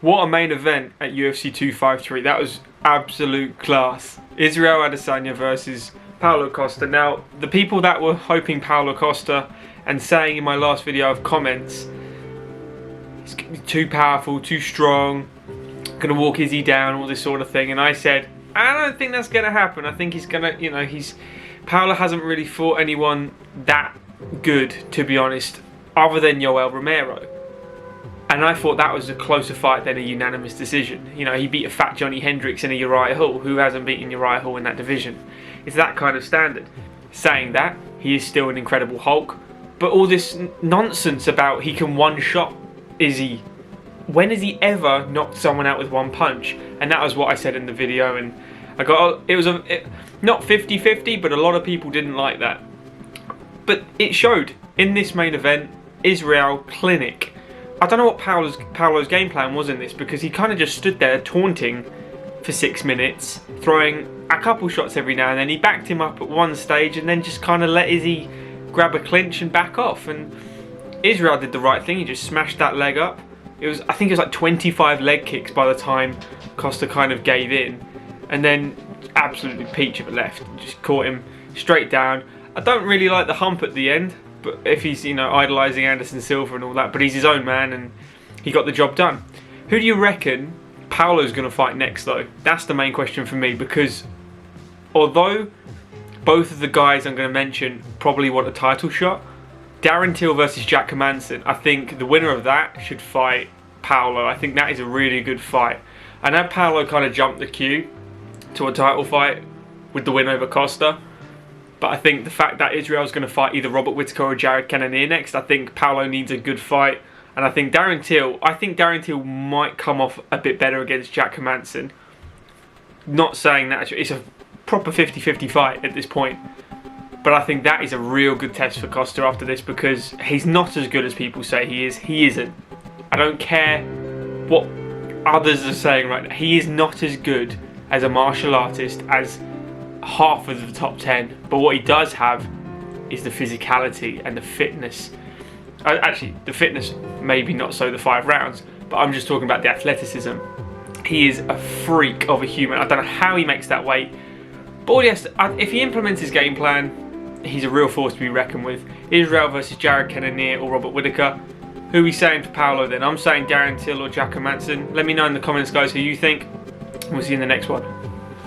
What a main event at UFC 253. That was absolute class. Israel Adesanya versus Paulo Costa. Now, the people that were hoping Paulo Costa and saying in my last video of comments, he's too powerful, too strong, gonna walk Izzy down, all this sort of thing. And I said, I don't think that's gonna happen. I think he's gonna, Paulo hasn't really fought anyone that good, to be honest, other than Yoel Romero. And I thought that was a closer fight than a unanimous decision. He beat a fat Johnny Hendricks and a Uriah Hall. Who hasn't beaten Uriah Hall in that division? It's that kind of standard. Saying that, he is still an incredible Hulk. But all this nonsense about he can one-shot Izzy. When has he ever knocked someone out with one punch? And that was what I said in the video. And it was not 50-50, but a lot of people didn't like that. But it showed in this main event, Israel clinic. I don't know what Paulo's game plan was in this, because he kind of just stood there taunting for 6 minutes, throwing a couple shots every now and then. He backed him up at one stage and then just kind of let Izzy grab a clinch and back off. And Israel did the right thing. He just smashed that leg up. I think it was like 25 leg kicks by the time Costa kind of gave in, and then absolutely peach of a left, just caught him straight down. I don't really like the hump at the end. But if he's, idolising Anderson Silva and all that, but he's his own man and he got the job done. Who do you reckon Paulo's going to fight next, though? That's the main question for me, because although both of the guys I'm going to mention probably want a title shot, Darren Till versus Jack Hermansson, I think the winner of that should fight Paulo. I think that is a really good fight. I know Paulo kind of jumped the queue to a title fight with the win over Costa. But I think the fact that Israel's going to fight either Robert Whittaker or Jared Cannonier next, I think Paulo needs a good fight. And I think Darren Till might come off a bit better against Jack Hermansson. Not saying that it's a proper 50-50 fight at this point. But I think that is a real good test for Costa after this, because he's not as good as people say he is. He isn't. I don't care what others are saying right now. He is not as good as a martial artist as half of the top 10, but what he does have is the physicality and the fitness. Actually, the fitness maybe not so the 5 rounds, but I'm just talking about the athleticism. He is a freak of a human. I don't know how he makes that weight, but all he has to, if he implements his game plan, he's a real force to be reckoned with. Israel versus Jared Cannonier or Robert Whittaker. Who are we saying for Paulo then? I'm saying Darren Till or Jack Hermansson. Let me know in the comments, guys, who you think. We'll see you in the next one.